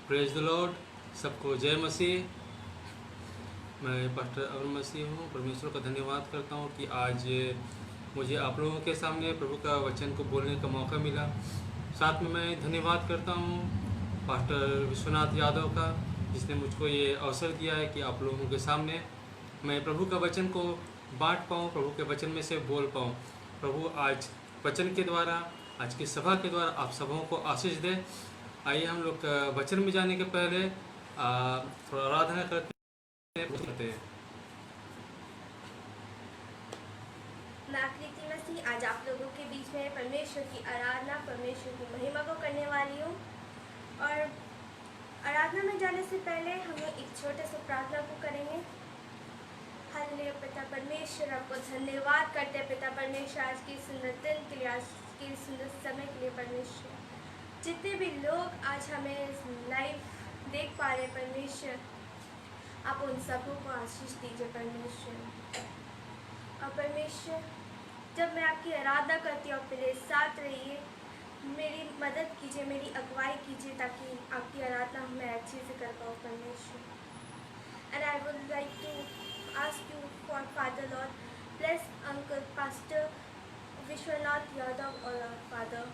Praise the Lord. सबको जय मसीह। मैं पास्टर अरुण मसीह हूँ। परमेश्वर का धन्यवाद करता हूँ कि आज मुझे आप लोगों के सामने प्रभु का वचन को बोलने का मौका मिला। साथ में मैं धन्यवाद करता हूँ पास्टर विश्वनाथ यादव का, जिसने मुझको ये अवसर दिया है कि आप लोगों के सामने मैं प्रभु का वचन को बांट पाऊँ, प्रभु के वचन में से बोल पाऊँ। प्रभु आज वचन के द्वारा, आज की सभा के द्वारा आप सबों को आशीष दे। आइए हम लोग वचन में जाने के पहले थोड़ा आराधना करते हैं। मैं आकृति मसीह आज आप लोगों के बीच में परमेश्वर की आराधना, परमेश्वर की महिमा को करने वाली हूँ। और आराधना में जाने से पहले हम लोग एक छोटे से प्रार्थना को करेंगे। हालेलुया। पिता परमेश्वर, आपको धन्यवाद करते हैं पिता परमेश्वर, आज की सुंदर दिन के लिए, आज के सुंदर समय के लिए परमेश्वर। जितने भी लोग आज हमें लाइव देख पा रहे परमेश्वर, आप उन सबों को आशीष दीजिए परमेश्वर। और परमेश्वर, जब मैं आपकी आराधना करती हूँ, आप मेरे साथ रहिए, मेरी मदद कीजिए, मेरी अगुवाई कीजिए, ताकि आपकी आराधना मैं अच्छे से कर पाऊँ परमेश्वर। And I would like to ask you for Father Lord, bless Uncle Pastor Vishwanath Yadav, or our Father.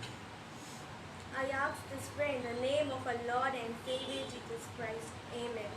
I ask this prayer in the name of our Lord and Savior Jesus Christ. Amen.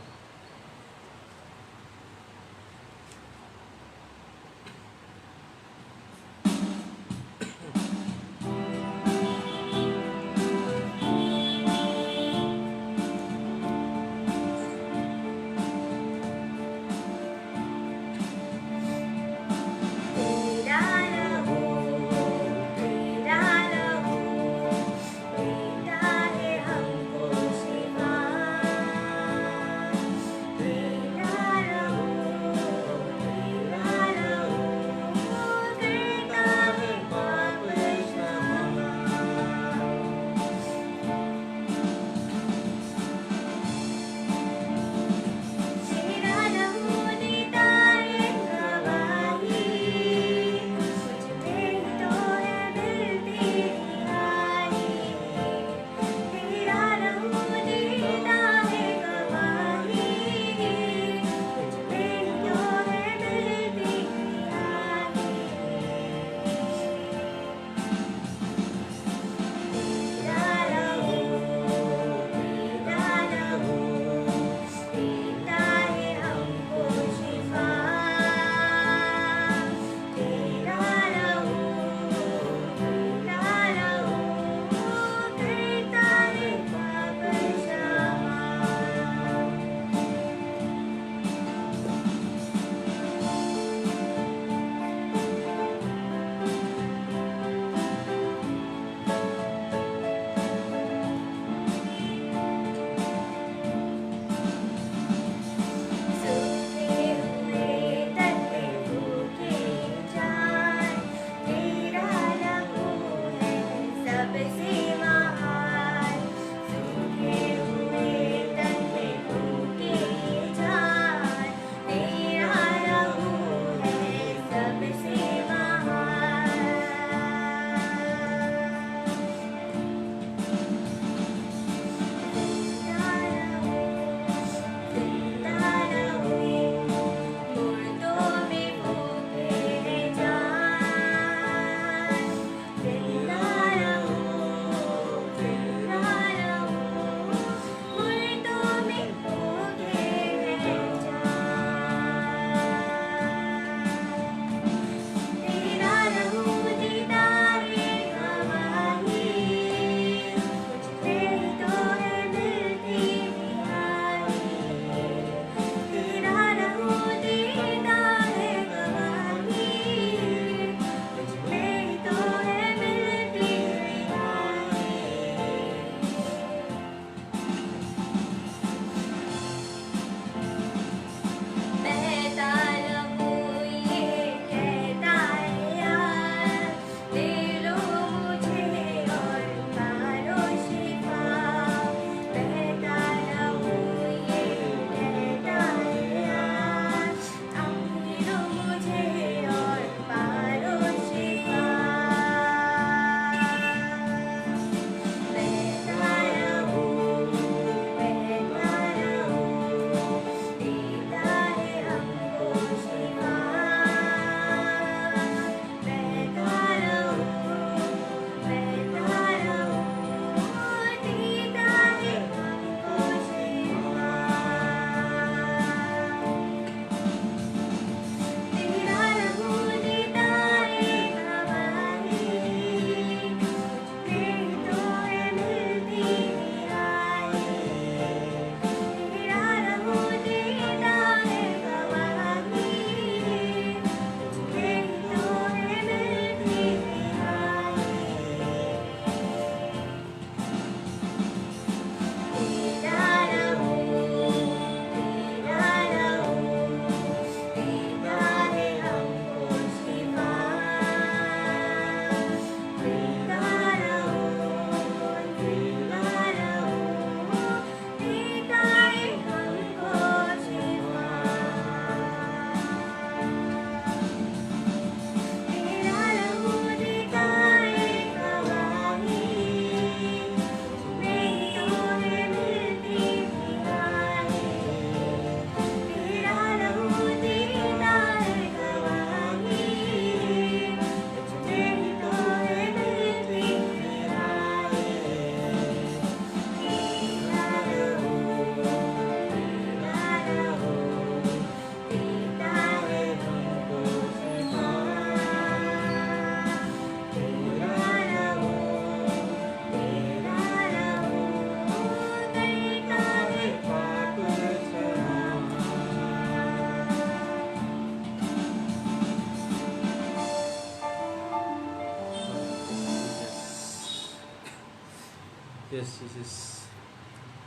Yes Jesus.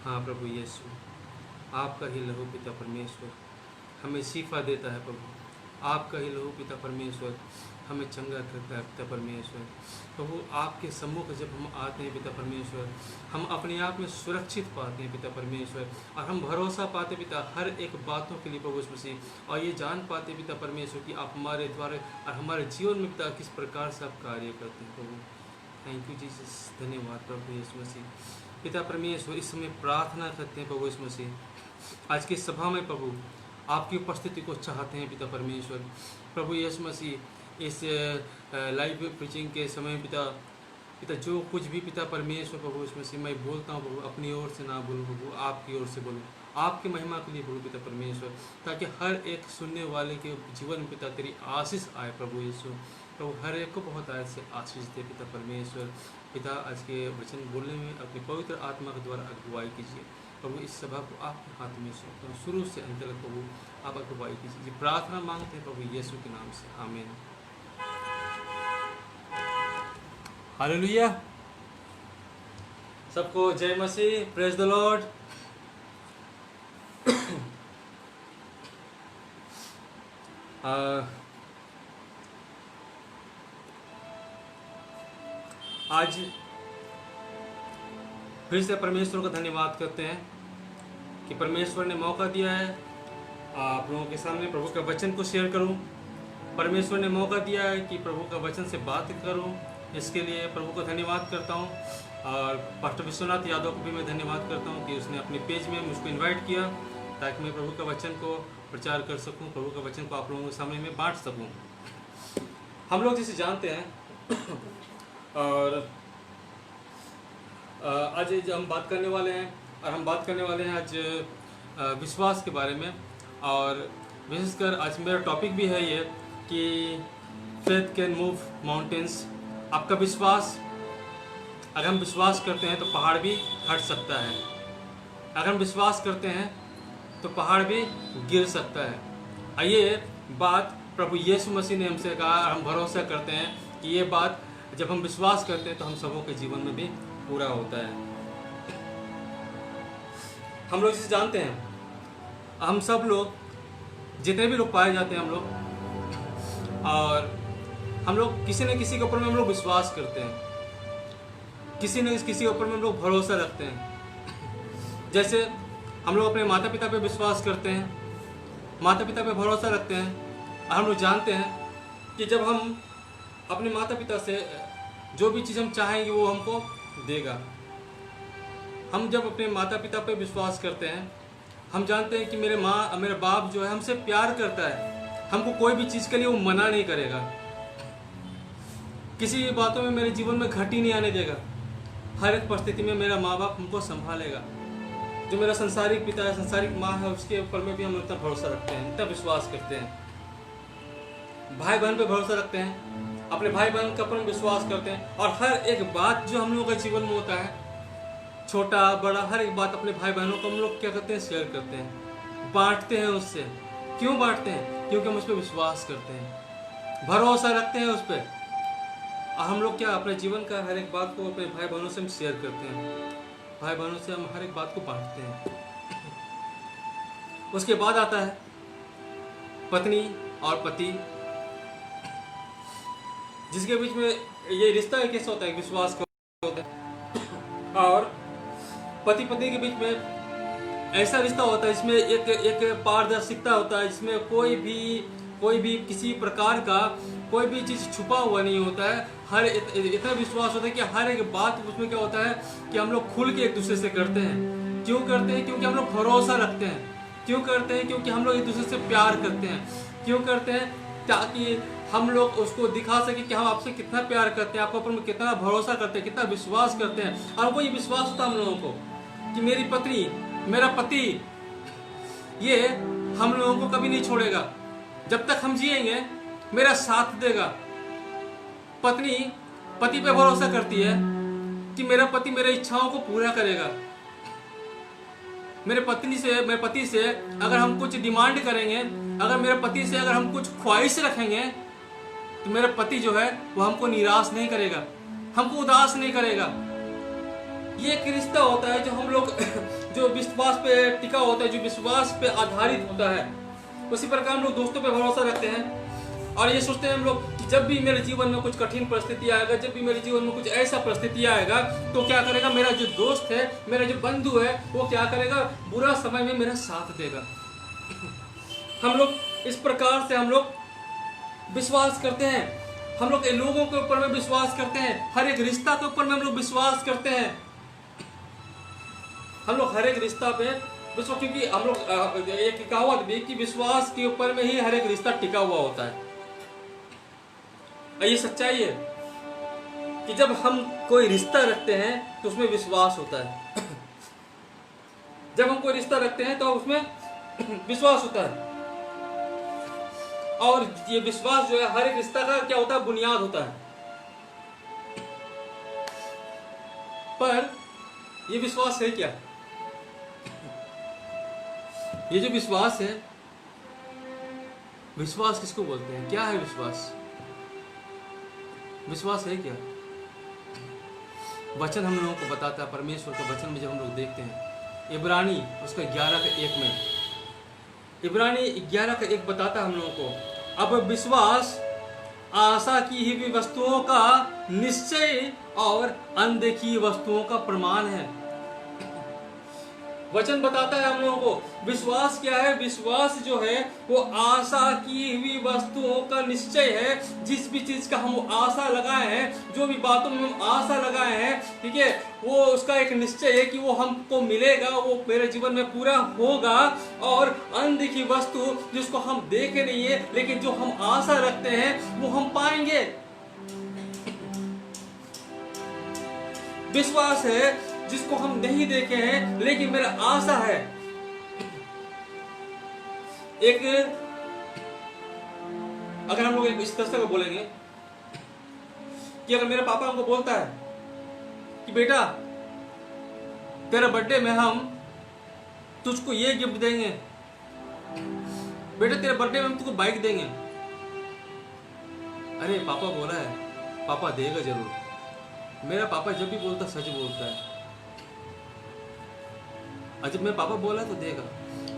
हाँ प्रभु यीशु, आपका ही लहू पिता परमेश्वर हमें शिफा देता है प्रभु। आपका ही लहू पिता परमेश्वर हमें चंगा करता है पिता परमेश्वर। प्रभु आपके सम्मुख जब हम आते हैं पिता परमेश्वर, हम अपने आप में सुरक्षित पाते हैं पिता परमेश्वर, और हम भरोसा पाते पिता हर एक बातों के लिए प्रभु मसीह, और ये जान पाते पिता परमेश्वर कि आप हमारे द्वारा और हमारे जीवन में पिता किस प्रकार से आप कार्य करते हैं प्रभु। थैंक यू जीसस, धन्यवाद प्रभु यीशु मसीह। पिता परमेश्वर इस समय प्रार्थना करते हैं प्रभु यीशु मसीह, आज की सभा में प्रभु आपकी उपस्थिति को चाहते हैं पिता परमेश्वर। प्रभु यीशु मसीह इस लाइव प्रीचिंग के समय पिता जो कुछ भी पिता परमेश्वर प्रभु यीशु मसीह मैं बोलता हूँ प्रभु, अपनी ओर से ना बोलूँ प्रभु, आपकी ओर से बोलूँ, आपकी महिमा के लिए बोलूँ पिता परमेश्वर, ताकि हर एक सुनने वाले के जीवन में पिता तेरी आशीष आए प्रभु यीशु। प्रभु हर एक को बहुत आयत से आशीष दे पिता परमेश्वर। पिता आज के वचन बोलने में अपनी पवित्र आत्मा के द्वारा अगुवाई कीजिए प्रभु। इस सभा को आपके हाथ में सौंपता हूँ, शुरू से अंत तक प्रभु आप अगुवाई कीजिए। प्रार्थना मांगते हैं प्रभु यीशु के नाम से, आमीन। हालेलुया। सबको जय मसीह, प्रेज द लॉर्ड। आज फिर से परमेश्वर का धन्यवाद करते हैं कि परमेश्वर ने मौका दिया है आप लोगों के सामने प्रभु का वचन को शेयर करूं। परमेश्वर ने मौका दिया है कि प्रभु का वचन से बात करूं, इसके लिए प्रभु को धन्यवाद करता हूं। और पास्टर विश्वनाथ यादव को भी मैं धन्यवाद करता हूं कि उसने अपने पेज में मुझको इनवाइट किया ताकि मैं प्रभु का वचन को प्रचार कर सकूं, प्रभु का वचन को आप लोगों के सामने में बांट सकूं। हम लोग जिसे जानते हैं और आज हम बात करने वाले हैं, और हम बात करने वाले हैं आज विश्वास के बारे में। और विशेषकर आज मेरा टॉपिक भी है ये कि फेथ कैन मूव माउंटेन्स। आपका विश्वास, अगर हम विश्वास करते हैं तो पहाड़ भी हट सकता है। अगर हम विश्वास करते हैं तो पहाड़ भी गिर सकता है। और ये बात प्रभु यीशु मसीह ने हमसे कहा, हम भरोसा करते हैं कि ये बात जब हम विश्वास करते हैं तो हम सबों के जीवन में भी पूरा होता है। हम लोग जिसे जानते हैं, हम सब लोग जितने भी लोग पाए जाते हैं हम लोग, और हम लोग किसी न किसी के ऊपर में हम लोग विश्वास करते हैं, किसी न किसी के ऊपर में हम लोग भरोसा रखते हैं। जैसे हम लोग अपने माता पिता पे विश्वास करते हैं, माता पिता पे भरोसा रखते हैं, और हम लोग जानते हैं कि जब हम अपने माता पिता से जो भी चीज़ हम चाहेंगे वो हमको देगा। हम जब अपने माता पिता पे विश्वास करते हैं, हम जानते हैं कि मेरे बाप जो है हमसे प्यार करता है, हमको कोई भी चीज़ के लिए वो मना नहीं करेगा, किसी भी बातों में मेरे जीवन में घटी नहीं आने देगा। हर एक परिस्थिति में मेरा माँ बाप हमको संभालेगा। जो मेरा संसारिक पिता है, संसारिक माँ है, उसके ऊपर में भी हम इतना भरोसा रखते हैं, इतना विश्वास करते हैं। भाई बहन पे भरोसा रखते हैं, अपने भाई बहन के ऊपर विश्वास करते हैं, और हर एक बात जो हम लोगों का जीवन में होता है, छोटा बड़ा हर एक बात अपने भाई बहनों को हम लोग क्या करते हैं, शेयर करते हैं, बांटते हैं उससे। क्यों बांटते हैं? क्योंकि हम उस पर विश्वास करते हैं, भरोसा रखते हैं उस पर। और हम लोग क्या अपने जीवन का हर एक बात को अपने भाई बहनों से हम शेयर करते हैं, भाई बहनों से हम हर एक बात को बांटते हैं। उसके बाद आता है पत्नी और पति, जिसके बीच में ये रिश्ता कैसा होता है, विश्वास का होता है। और पति पत्नी के बीच में ऐसा रिश्ता होता है इसमें एक पारदर्शिता होता है, जिसमें कोई भी किसी प्रकार का कोई भी चीज़ छुपा हुआ नहीं होता है। हर इतना विश्वास होता है कि हर एक बात उसमें क्या होता है कि हम लोग खुल के एक दूसरे से करते हैं। क्यों करते हैं? क्योंकि हम लोग भरोसा रखते हैं। क्यों करते हैं? क्योंकि हम लोग एक दूसरे से प्यार करते हैं। क्यों करते हैं? ताकि हम लोग उसको दिखा सके कि हम आपसे कितना प्यार करते हैं, आपके ऊपर में कितना भरोसा करते हैं, कितना विश्वास करते हैं। और वो ये विश्वास होता है हम लोगों को कि मेरी पत्नी, मेरा पति, ये हम लोगों को कभी नहीं छोड़ेगा। जब तक हम जिएंगे मेरा साथ देगा। पत्नी पति पे भरोसा करती है कि मेरा पति मेरी इच्छाओं को पूरा करेगा। मेरे पति से अगर हम कुछ डिमांड करेंगे, अगर मेरे पति से अगर हम कुछ ख्वाहिश रखेंगे, तो मेरा पति जो है वो हमको निराश नहीं करेगा, हमको उदास नहीं करेगा। ये एक रिश्ता होता है जो हम लोग जो विश्वास पे टिका होता है, जो विश्वास पे आधारित होता है। उसी प्रकार हम लोग दोस्तों पे भरोसा रखते हैं और ये सोचते हैं हम लोग कि जब भी मेरे जीवन में कुछ कठिन परिस्थिति आएगा, जब भी मेरे जीवन में कुछ ऐसा परिस्थिति आएगा, तो क्या करेगा मेरा जो दोस्त है, मेरा जो बंधु है, वो क्या करेगा, बुरा समय में मेरा साथ देगा। हम लोग इस प्रकार से हम लोग विश्वास करते हैं, हम लोग लोगों के ऊपर में विश्वास करते हैं, हर एक रिश्ता के ऊपर में हम लोग विश्वास करते हैं। हम लोग हर एक रिश्ता पे विश्वास, क्योंकि हम लोग एक कहावत भी कि विश्वास के ऊपर में ही हर एक रिश्ता टिका हुआ होता है। ये सच्चाई है कि जब हम कोई रिश्ता रखते हैं तो उसमें विश्वास होता है। जब हम कोई रिश्ता रखते हैं तो उसमें विश्वास होता है, और ये विश्वास जो है हर एक रिश्ता का क्या होता है, बुनियाद होता है। पर ये विश्वास है क्या? ये जो विश्वास है, विश्वास किसको बोलते हैं? क्या है विश्वास? विश्वास है क्या? वचन हम लोगों को बताता है, परमेश्वर के वचन में जब हम लोग देखते हैं इब्रानी उसका 11:1 में, इब्रानी 11:1 बताता है हम लोगों को, अब विश्वास आशा की हुई वस्तुओं का निश्चय और अनदेखी वस्तुओं का प्रमाण है। वचन बताता है हम लोगों को विश्वास क्या है। विश्वास जो है वो आशा की हुई वस्तुओं का निश्चय है। जिस भी चीज का हम आशा लगाए हैं, जो भी बातों में हम आशा लगाए हैं, ठीक है, वो उसका एक निश्चय है कि वो हमको मिलेगा, वो मेरे जीवन में पूरा होगा। और अनदेखी वस्तु जिसको हम देखे नहीं है, लेकिन जो हम आशा रखते हैं वो हम पाएंगे। विश्वास है जिसको हम नहीं देखे हैं, लेकिन मेरा आशा है। एक अगर हम लोग इस तरह से बोलेंगे कि अगर मेरे पापा हमको बोलता है कि बेटा तेरा बर्थडे में हम तुझको ये गिफ्ट देंगे, बेटा तेरे बर्थडे में हम तुझको बाइक देंगे। अरे पापा बोला है, पापा देगा जरूर। मेरा पापा जब भी बोलता सच बोलता है, और जब मेरा पापा बोला तो देगा।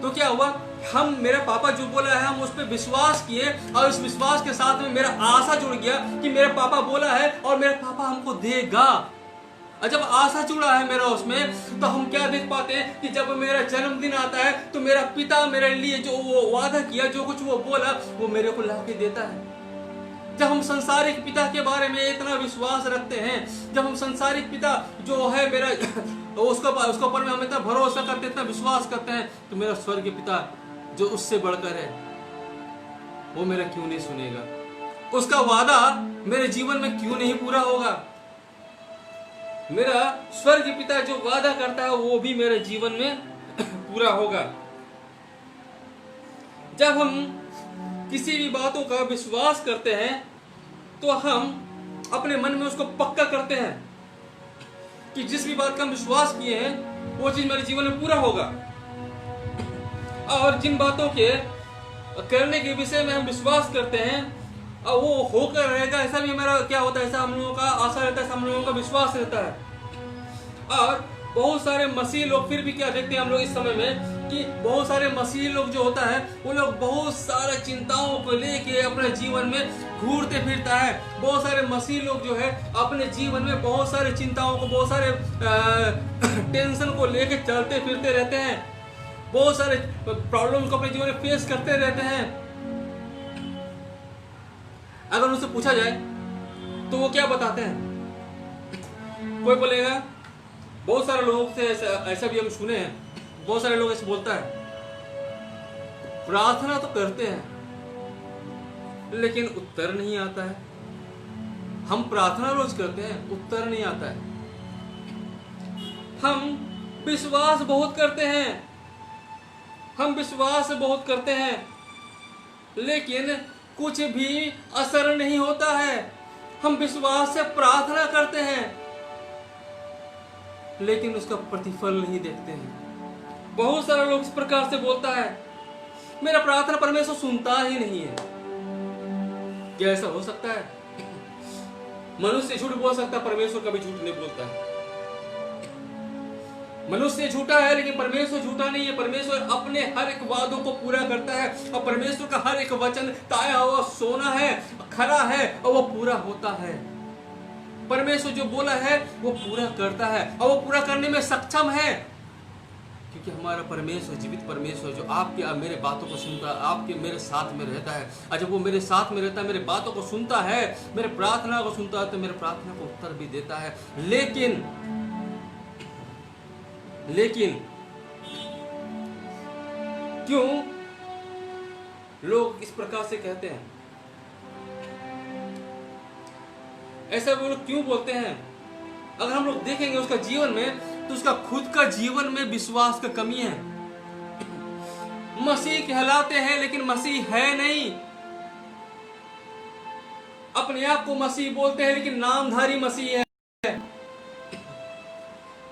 तो क्या हुआ, हम मेरा पापा जो बोला है हम उस पर विश्वास किए, और इस विश्वास के साथ में मेरा आशा जुड़ गया कि मेरा पापा बोला है और मेरा पापा हमको देगा। और जब आशा जुड़ा है मेरा उसमें, तो हम क्या देख पाते हैं कि जब मेरा जन्मदिन आता है तो मेरा पिता मेरे लिए जो वो वादा किया, जो कुछ वो बोला, वो मेरे को ला के देता है। जब हम संसारिक पिता के बारे में इतना विश्वास रखते हैं, जब हम संसारिक पिता जो है मेरा उसके ऊपर में हम इतना भरोसा करते, इतना विश्वास करते हैं, तो मेरा स्वर्गीय पिता जो उससे बढ़कर है, वो मेरा क्यों नहीं सुनेगा? उसका वादा मेरे जीवन में क्यों नहीं पूरा होगा? मेरा स्वर्गीय पिता जो वादा करता है वो भी मेरे जीवन में पूरा होगा। जब हम किसी भी बातों का विश्वास करते हैं तो हम अपने मन में उसको पक्का करते हैं कि जिस भी बात का हम विश्वास किए हैं वो चीज मेरे जीवन में पूरा होगा। और जिन बातों के करने के विषय में हम विश्वास करते हैं और वो होकर रहेगा, ऐसा भी हमारा क्या होता है, ऐसा हम लोगों का आशा रहता है, ऐसा हम लोगों का विश्वास रहता है। और बहुत सारे मसीह लोग फिर भी क्या देखते हैं हम लोग इस समय में कि बहुत सारे मसीह लोग जो होता है वो लोग बहुत सारे चिंताओं को लेके अपने जीवन में घूरते फिरता है। बहुत सारे मसीह लोग जो है अपने जीवन में बहुत सारे चिंताओं को, बहुत सारे टेंशन को लेके चलते फिरते रहते हैं, बहुत सारे प्रॉब्लम को अपने जीवन में फेस करते रहते हैं। अगर उनसे पूछा जाए तो वो क्या बताते हैं? कोई बोलेगा, बहुत सारे लोगों से ऐसा भी हम सुने हैं, बहुत सारे लोग ऐसे बोलता है, प्रार्थना तो करते हैं लेकिन उत्तर नहीं आता है। हम प्रार्थना रोज करते हैं, उत्तर नहीं आता है। हम विश्वास बहुत करते हैं, हम विश्वास बहुत करते हैं, लेकिन कुछ भी असर नहीं होता है। हम विश्वास से प्रार्थना करते हैं लेकिन उसका प्रतिफल नहीं देखते हैं। बहुत सारे लोग इस प्रकार से बोलता है, मेरा प्रार्थना परमेश्वर सुनता ही नहीं है। क्या ऐसा हो सकता है? मनुष्य झूठ बोल सकता है, परमेश्वर कभी झूठ नहीं बोलता है। मनुष्य झूठा है लेकिन परमेश्वर झूठा नहीं है। परमेश्वर अपने हर एक वादों को पूरा करता है और परमेश्वर का हर एक वचन ताया हुआ सोना है, खरा है और वो पूरा होता है। परमेश्वर जो बोला है वो पूरा करता है और वो पूरा करने में सक्षम है, क्योंकि हमारा परमेश्वर जीवित परमेश्वर जो आपके और मेरे बातों को सुनता है, आपके मेरे साथ में रहता है। और जब वो मेरे साथ में रहता है, मेरे बातों को सुनता है, मेरे प्रार्थना को सुनता है, तो मेरे प्रार्थना को उत्तर भी देता है। लेकिन क्यों लोग इस प्रकार से कहते हैं? ऐसा वो लोग क्यों बोलते हैं? अगर हम लोग देखेंगे उसका जीवन में, तो उसका खुद का जीवन में विश्वास का कमी है। मसीह कहलाते हैं लेकिन मसीह है नहीं। अपने आप को मसीह बोलते हैं लेकिन नामधारी मसीह है,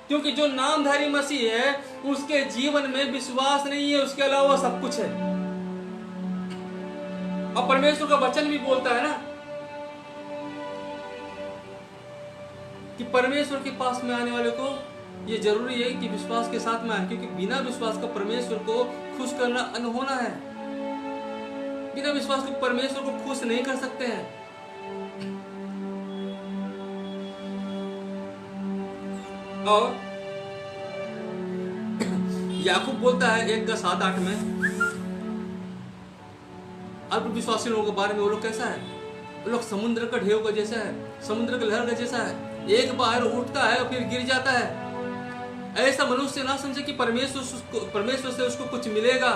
क्योंकि जो नामधारी मसीह है उसके जीवन में विश्वास नहीं है, उसके अलावा सब कुछ है। और परमेश्वर का वचन भी बोलता है ना कि परमेश्वर के पास में आने वाले को ये जरूरी है कि विश्वास के साथ में आए, क्योंकि बिना विश्वास का परमेश्वर को खुश करना अनहोना है। बिना विश्वास को परमेश्वर को खुश नहीं कर सकते हैं। और याकूब बोलता है 1:7-8 में अल्पविश्वासी लोगों के बारे में, वो लोग कैसा है? वो लोग समुद्र का ढेव का जैसा है, समुद्र के लहर का जैसा है, एक बार उठता है और फिर गिर जाता है। ऐसा मनुष्य ना समझे कि परमेश्वर से उसको कुछ मिलेगा।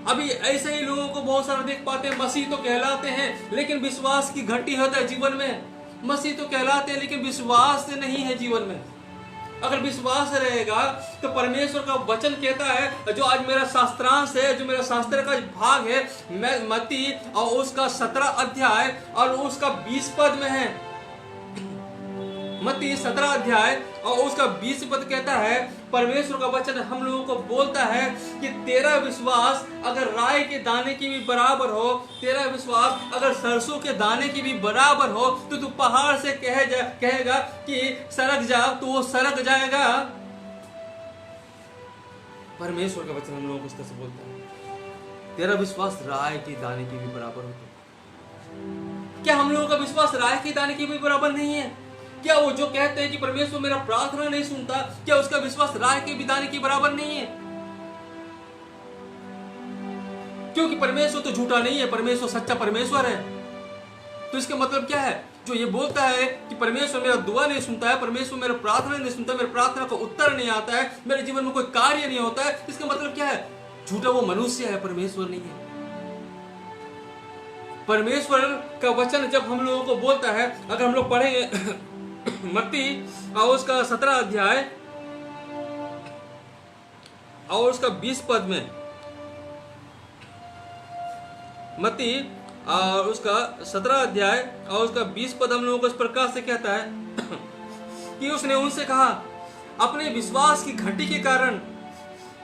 अभी ऐसे ही लोगों को बहुत सारा देख पाते हैं, मसीह तो कहलाते हैं लेकिन विश्वास की घटी होता है जीवन में। मसीह तो कहलाते हैं लेकिन विश्वास नहीं है जीवन में। अगर विश्वास रहेगा तो परमेश्वर का वचन कहता है, जो आज मेरा शास्त्रांश है, जो मेरा शास्त्र का भाग है, मैं मत्ती और उसका 17 अध्याय और उसका 20 पद में है। मत्ती 17 अध्याय और उसका 20 पद कहता है, परमेश्वर का वचन हम लोगों को बोलता है कि तेरा विश्वास अगर राई के दाने की भी बराबर हो, तेरा विश्वास अगर सरसों के दाने की भी बराबर हो, तो तू पहाड़ से कहेगा कि सरक जा, तो वो सरक जाएगा। परमेश्वर का वचन हम लोगों को इस तरह से बोलता है, तेरा विश्वास राई के दाने की भी बराबर हो। क्या हम लोगों का विश्वास राई के दाने की भी बराबर नहीं है? क्या वो जो कहते हैं कि परमेश्वर मेरा प्रार्थना नहीं सुनता, क्या उसका विश्वास राय के बिताने के बराबर नहीं है? क्योंकि परमेश्वर तो झूठा नहीं है, परमेश्वर सच्चा परमेश्वर है। तो इसका मतलब क्या है? जो ये बोलता है कि परमेश्वर मेरा दुआ नहीं सुनता है, परमेश्वर मेरा प्रार्थना नहीं सुनता, मेरे प्रार्थना को उत्तर नहीं आता है, मेरे जीवन में कोई कार्य नहीं होता है, इसका मतलब क्या है? झूठा वो मनुष्य है, परमेश्वर नहीं है। परमेश्वर का वचन जब हम लोगों को बोलता है, अगर हम लोग पढ़ेंगे मत्ती और उसका 17 अध्याय और उसका 20 पद में, मत्ती और उसका 17 अध्याय और उसका 20 पद हम लोगों को इस प्रकार से कहता है कि उसने उनसे कहा, अपने विश्वास की घटी के कारण,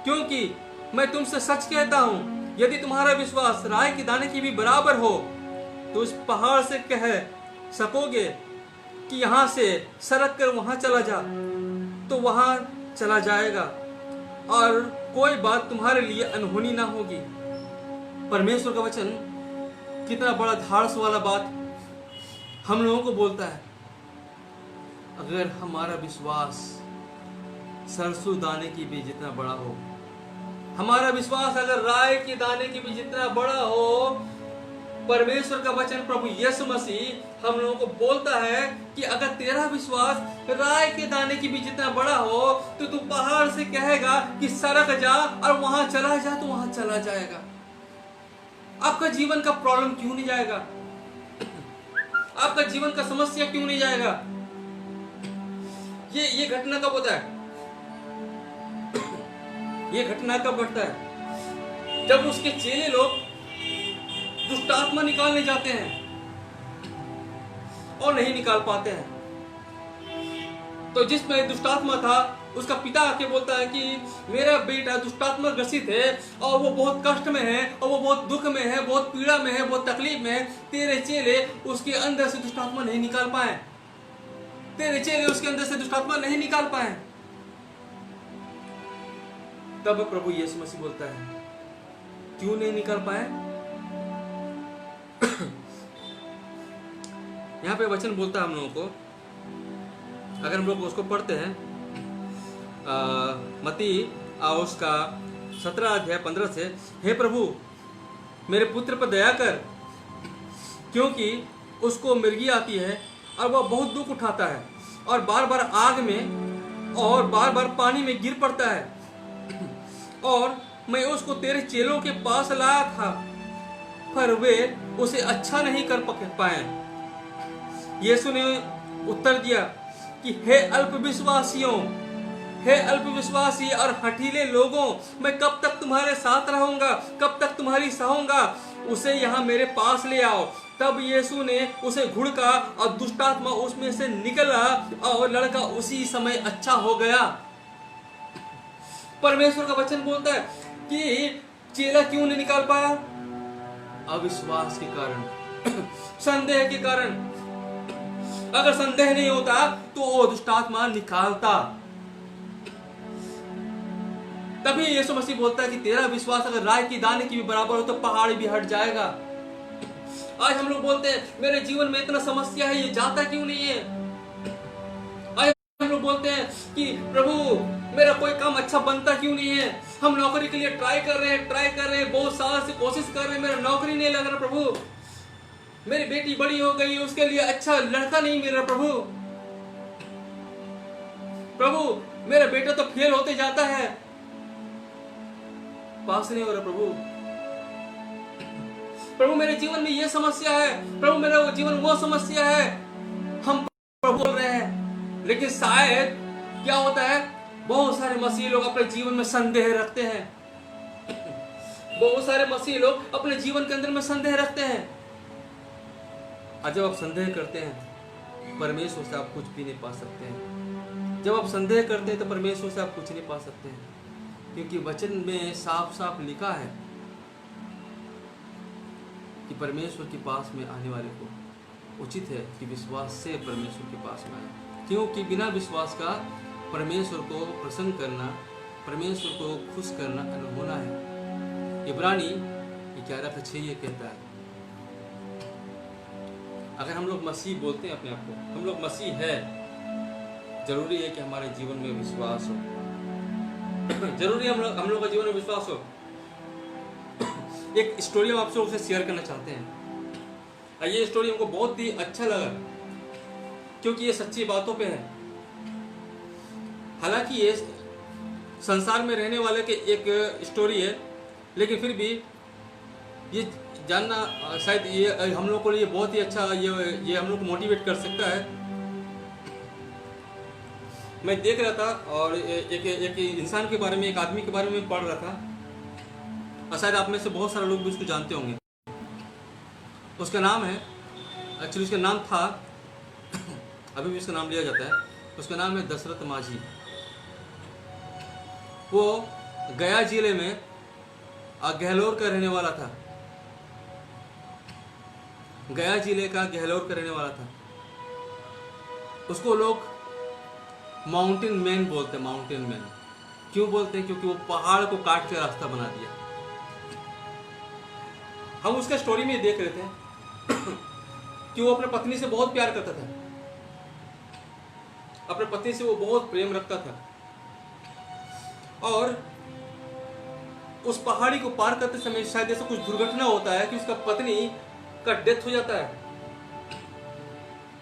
क्योंकि मैं तुमसे सच कहता हूं, यदि तुम्हारा विश्वास राई के दाने की भी बराबर हो, तो उस पहाड़ से कह सकोगे कि यहां से सरक कर वहां चला जा, तो वहां चला जाएगा और कोई बात तुम्हारे लिए अनहोनी ना होगी। परमेश्वर का वचन कितना बड़ा धाड़स वाला बात हम लोगों को बोलता है। अगर हमारा विश्वास सरसों दाने की भी जितना बड़ा हो, हमारा विश्वास अगर राय के दाने की भी जितना बड़ा हो, परमेश्वर का वचन प्रभु यीशु मसीह हम लोगों को बोलता है कि अगर तेरा विश्वास राय के दाने की भी जितना बड़ा हो, तो तू पहाड़ से कहेगा कि सरक जा और वहां चला जा, तो वहां चला जाएगा। आपका जीवन का प्रॉब्लम क्यों नहीं जाएगा? आपका जीवन का समस्या क्यों नहीं जाएगा? ये घटना कब होता है? ये घटना कब घटता है? जब उसके चेले लोग दुष्टात्मा निकालने जाते हैं और नहीं निकाल पाते हैं। तो जिसमें दुष्टात्मा था, उसका पिता आके बोलता है कि मेरा बेटा दुष्टात्मा ग्रसित है और वो बहुत कष्ट में है और वो बहुत दुख में है, बहुत पीड़ा में है, बहुत तकलीफ में है। तेरे चेले उसके अंदर से दुष्टात्मा नहीं निकाल पाए, तेरे चेले उसके अंदर से दुष्टात्मा नहीं निकाल पाए। तब प्रभु यीशु मसीह बोलता है, क्यों नहीं निकल पाए? यहाँ पे वचन बोलता है हम लोगों को, अगर हम लोग उसको पढ़ते हैं, मत्ती उसका 17 अध्याय 15 से, हे प्रभु मेरे पुत्र पर दया कर, क्योंकि उसको मिर्गी आती है और वह बहुत दुख उठाता है और बार बार आग में और बार बार पानी में गिर पड़ता है। और मैं उसको तेरे चेलों के पास लाया था, पर वे उसे अच्छा नहीं कर पाए। यीशु ने उत्तर दिया कि हे अल्पविश्वासियों, हे अल्पविश्वासी और हठीले लोगों, मैं कब तक तुम्हारे साथ रहूंगा, कब तक तुम्हारी सहूंगा? उसे यहाँ मेरे पास ले आओ। तब यीशु ने उसे घुड़का और दुष्टात्मा उसमें से निकला और लड़का उसी समय अच्छा हो गया। परमेश्वर का वचन बोलता है कि चेला क्यों नहीं निकाल पाया? अविश्वास के कारण, संदेह के कारण। अगर संदेह नहीं होता तो वो दुष्टात्मा निकालता। तभी यीशु मसीह बोलता है कि तेरा विश्वास अगर राई की दाने की भी बराबर हो तो पहाड़ भी हट जाएगा। आज हम लोग बोलते हैं मेरे जीवन में इतना समस्या है, ये जाता क्यों नहीं है? आज हम लोग बोलते हैं कि प्रभु मेरा कोई काम अच्छा बनता क्यों नहीं है? हम नौकरी के लिए ट्राई कर रहे हैं, बहुत साल से कोशिश कर रहे हैं, मेरा नौकरी नहीं लग रहा प्रभु। मेरी बेटी बड़ी हो गई, उसके लिए अच्छा लड़का नहीं मिल रहा प्रभु। प्रभु मेरा बेटा तो फेल होते जाता है, पास नहीं हो रहा प्रभु। प्रभु मेरे जीवन में ये समस्या है, प्रभु मेरा जीवन वो समस्या है। हम प्रभु बोल रहे हैं, लेकिन शायद क्या होता है, बहुत सारे मसीह लोग अपने जीवन में संदेह रखते हैं। बहुत सारे मसीह लोग अपने जीवन के अंदर में संदेह रखते हैं। और जब आप संदेह करते हैं, परमेश्वर से आप कुछ भी नहीं पा सकते हैं। जब आप संदेह करते हैं तो परमेश्वर से आप कुछ नहीं पा सकते हैं, क्योंकि वचन में साफ साफ लिखा है कि परमेश्वर के पास में आने वाले को उचित है कि विश्वास से परमेश्वर के पास में आए, क्योंकि बिना विश्वास का परमेश्वर को प्रसन्न करना, परमेश्वर को खुश करना अनहोना है। इब्रानी 11:6 ये कहता है। अगर हम लोग मसीह बोलते हैं अपने आप को, हम लोग मसीह है, जरूरी है कि हमारे जीवन में विश्वास हो। जरूरी है हम लोग का जीवन में विश्वास हो। एक स्टोरी हम आप लोगों से शेयर करना चाहते हैं। ये स्टोरी हमको बहुत ही अच्छा लगा, क्योंकि ये सच्ची बातों पे है। हालांकि ये संसार में रहने वाले के एक स्टोरी है, लेकिन फिर भी ये जानना शायद ये हम लोग को लिए बहुत ही अच्छा, ये हम लोग को मोटिवेट कर सकता है। मैं देख रहा था और एक इंसान के बारे में, एक आदमी के बारे में पढ़ रहा था, और शायद आप में से बहुत सारे लोग भी उसको जानते होंगे। उसका नाम है, एक्चुअली उसका नाम था, अभी भी उसका नाम लिया जाता है, उसका नाम है दशरथ माझी। वो गया जिले में गहलोर का रहने वाला था। गया जिले का गहलोर का रहने वाला था। उसको लोग माउंटेन मैन बोलते हैं। माउंटेन मैन क्यों बोलते हैं? क्योंकि वो पहाड़ को काट के रास्ता बना दिया। हम उसका स्टोरी में देख रहे थे कि वो अपने पत्नी से बहुत प्यार करता था, अपने पत्नी से वो बहुत प्रेम रखता था, और उस पहाड़ी को पार करते समय शायद ऐसा कुछ दुर्घटना होता है कि उसका पत्नी का डेथ हो जाता है,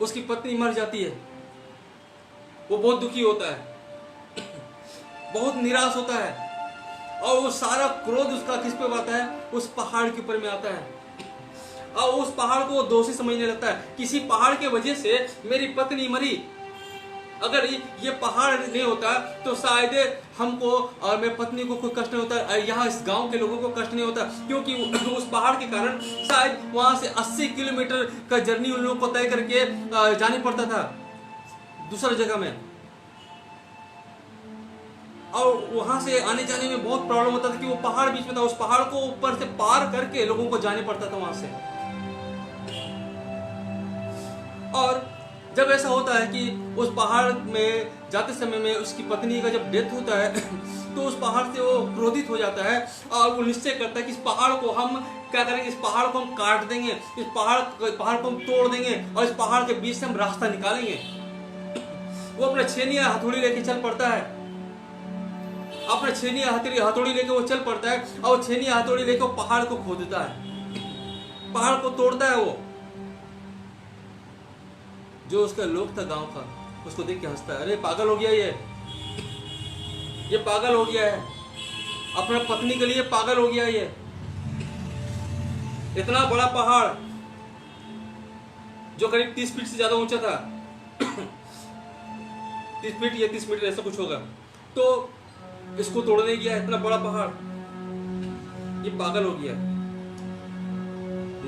उसकी पत्नी मर जाती है। वो बहुत दुखी होता है, बहुत निराश होता है, और वो सारा क्रोध उसका किस पे आता है? उस पहाड़ के ऊपर में आता है, और उस पहाड़ को वो दोषी समझने लगता है। किसी पहाड़ के वजह से मेरी पत्नी मरी, अगर ये पहाड़ नहीं होता तो शायद हमको और मेरी पत्नी को कोई कष्ट नहीं होता, यहाँ इस गांव के लोगों को कष्ट नहीं होता, क्योंकि उस पहाड़ के कारण शायद वहां से 80 किलोमीटर का जर्नी उन लोगों को तय करके जाना पड़ता था दूसरी जगह में, और वहां से आने जाने में बहुत प्रॉब्लम होता था कि वो पहाड़ बीच में था। उस पहाड़ को ऊपर से पार करके लोगों को जाने पड़ता था वहां से। और जब ऐसा होता है कि उस पहाड़ में जाते समय में उसकी पत्नी का जब डेथ होता है तो उस पहाड़ से वो क्रोधित हो जाता है और वो निश्चय करता है कि इस पहाड़ को हम क्या करेंगे, इस पहाड़ को हम काट देंगे, इस पहाड़ को हम तोड़ देंगे और इस पहाड़ के बीच से हम रास्ता निकालेंगे। वो अपना छेनी या हथौड़ी लेके चल पड़ता है, अपना छेनी या हथौड़ी लेके वो चल पड़ता है और छेनी या हथौड़ी लेके वो पहाड़ को खोदता है, पहाड़ को तोड़ता है। वो जो उसका लोग था गांव का, उसको देख के हंसता है, अरे पागल हो गया ये पागल हो गया है, अपना पत्नी के लिए पागल हो गया ये। इतना बड़ा पहाड़ जो करीब 30 फीट से ज्यादा ऊंचा था 30 फीट या 30 मीटर ऐसा कुछ होगा, तो इसको तोड़ने गया, इतना बड़ा पहाड़, ये पागल हो गया।